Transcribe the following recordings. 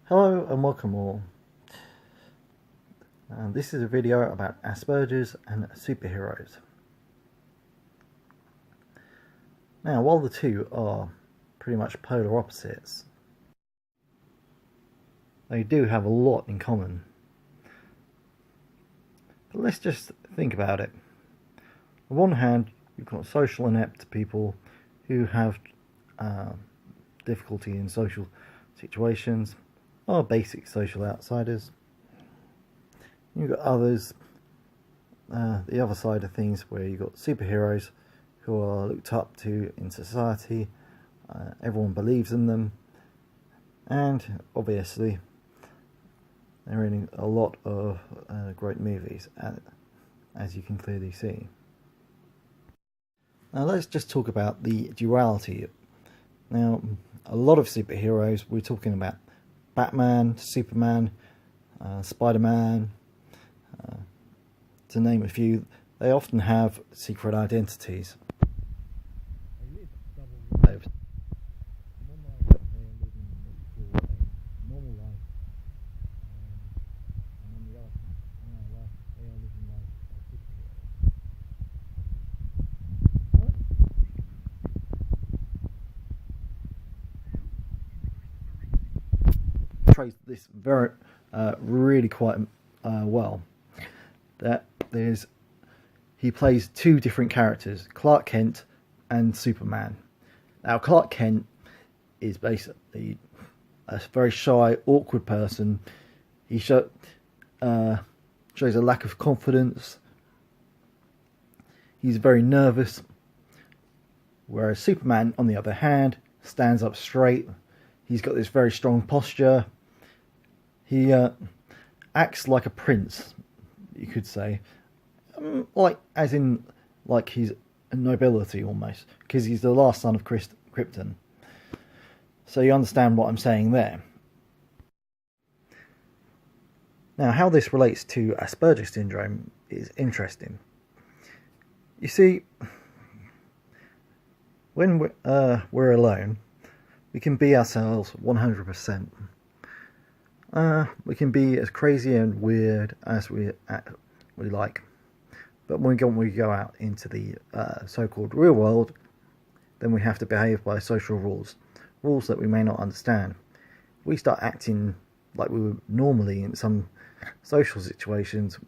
Hello and welcome all. This is a video about Aspergers and superheroes. Now, while the two are pretty much polar opposites, they do have a lot in common. But let's just think about it. On one hand, you've got social inept people who have difficulty in social situations, are basic social outsiders. You've got others, the other side of things, where you've got superheroes who are looked up to in society, everyone believes in them, and obviously they're in a lot of great movies, as you can clearly see. Now let's just talk about the duality. Now, a lot of superheroes, we're talking about Batman, Superman, Spider-Man, to name a few, they often have secret identities. They live double lives. One life they are living what we call a normal life, and on the other life they are living life as superheroes. Portrays this very, really quite well. That he plays two different characters, Clark Kent and Superman. Now, Clark Kent is basically a very shy, awkward person. He shows a lack of confidence. He's very nervous. Whereas Superman, on the other hand, stands up straight. He's got this very strong posture. He acts like a prince, you could say, like he's a nobility almost, because he's the last son of Krypton. So you understand what I'm saying there. Now, how this relates to Asperger's syndrome is interesting. You see, when we're alone, we can be ourselves 100%. We can be as crazy and weird as we like. But when we go out into the so-called real world, then we have to behave by social rules that we may not understand. We start acting like we would normally in some social situations.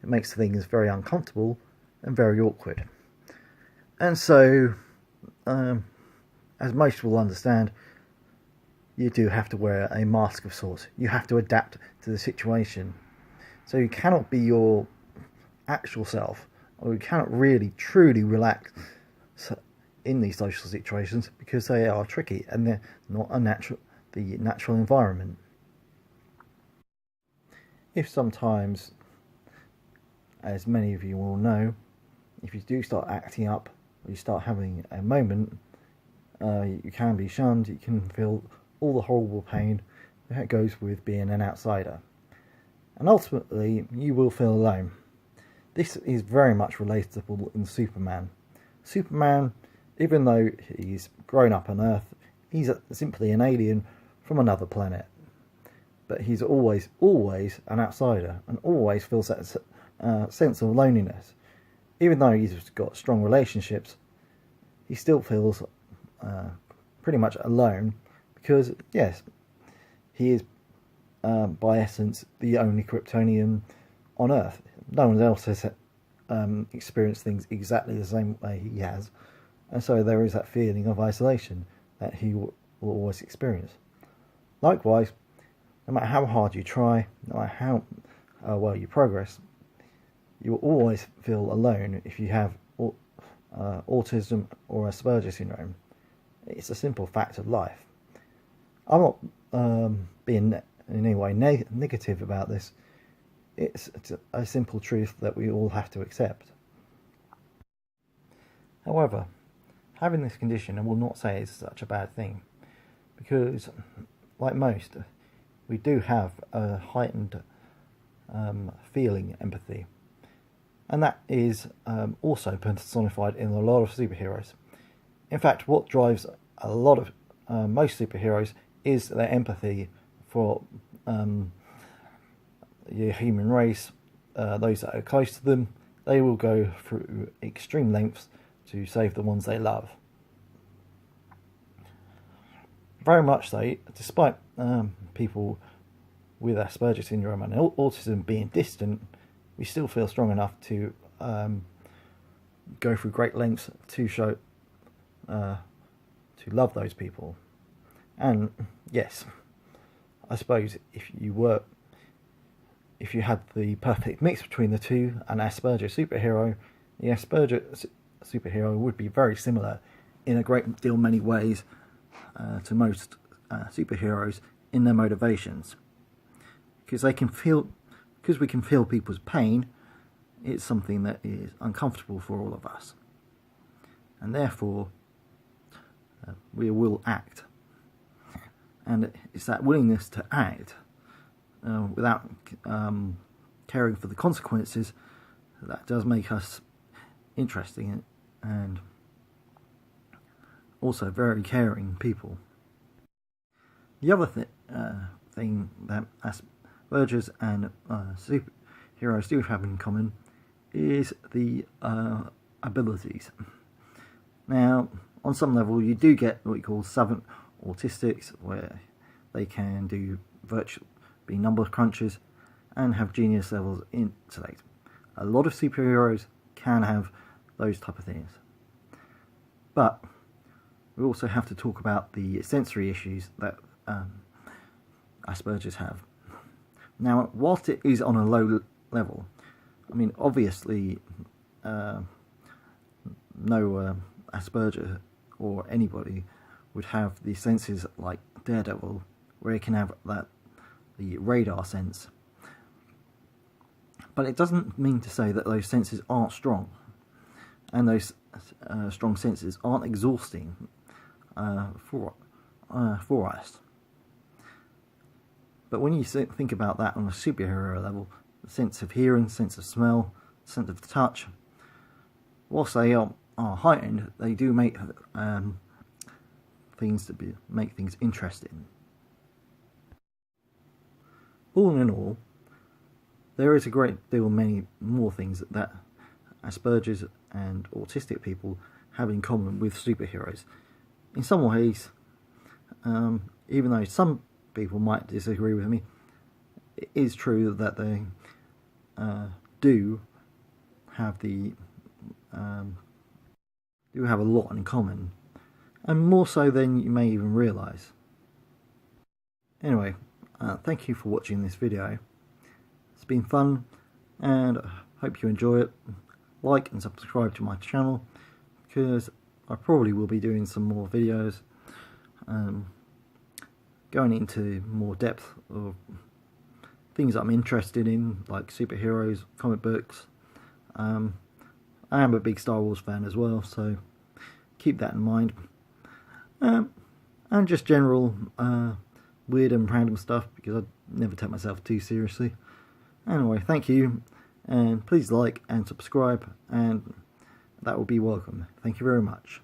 It makes things very uncomfortable and very awkward. And so, as most will understand, you do have to wear a mask of sorts. You have to adapt to the situation. So you cannot be your actual self, or you cannot really truly relax in these social situations, because they are tricky and they're not the natural environment. If sometimes, as many of you will know, if you do start acting up, or you start having a moment, you can be shunned. You can feel all the horrible pain that goes with being an outsider. And ultimately, you will feel alone. This is very much relatable in Superman. Superman, even though he's grown up on Earth, he's simply an alien from another planet. But he's always an outsider, and always feels that sense of loneliness. Even though he's got strong relationships, he still feels pretty much alone, because, yes, he is, by essence, the only Kryptonian on Earth. No one else has experienced things exactly the same way he has, and so there is that feeling of isolation that he will always experience. Likewise, no matter how hard you try, no matter how well you progress, you will always feel alone if you have autism or Asperger's syndrome. It's a simple fact of life. I'm not being in any way negative about this. It's a simple truth that we all have to accept. However, having this condition, I will not say it's such a bad thing, because, like most, we do have a heightened feeling empathy, and that is also personified in a lot of superheroes. In fact, what drives a lot of most superheroes is their empathy for your human race, those that are close to them, they will go through extreme lengths to save the ones they love. Very much so, despite people with Asperger's syndrome and autism being distant, we still feel strong enough to go through great lengths to show, to love those people. And yes, I suppose if you had the perfect mix between the two, an Asperger superhero, the Asperger superhero would be very similar in a great deal many ways to most superheroes in their motivations, because we can feel people's pain. It's something that is uncomfortable for all of us, and therefore we will act. And it's that willingness to act without caring for the consequences that does make us interesting and also very caring people. The other thing that Aspergers and superheroes do have in common is the abilities. Now, on some level, you do get what we call savant autistics, where they can do virtual number crunches and have genius levels in intellect. A lot of superheroes can have those type of things, but we also have to talk about the sensory issues that Asperger's have. Now, whilst it is on a low level, I mean, obviously no Asperger or anybody would have the senses like Daredevil, where he can have the radar sense. But it doesn't mean to say that those senses aren't strong, and those strong senses aren't exhausting for us. But when you think about that on a superhero level, the sense of hearing, sense of smell, sense of touch, whilst they are heightened, they do make make things interesting. All in all, there is a great deal many more things that Asperger's and autistic people have in common with superheroes. In some ways, even though some people might disagree with me, it is true that they do have a lot in common, and more so than you may even realise. Anyway, thank you for watching this video. It's been fun, and I hope you enjoy it. Like and subscribe to my channel, because I probably will be doing some more videos going into more depth of things I'm interested in, like superheroes, comic books. I am a big Star Wars fan as well, so keep that in mind. And just general weird and random stuff, because I never take myself too seriously. Anyway, thank you, and please like and subscribe, and that will be welcome. Thank you very much.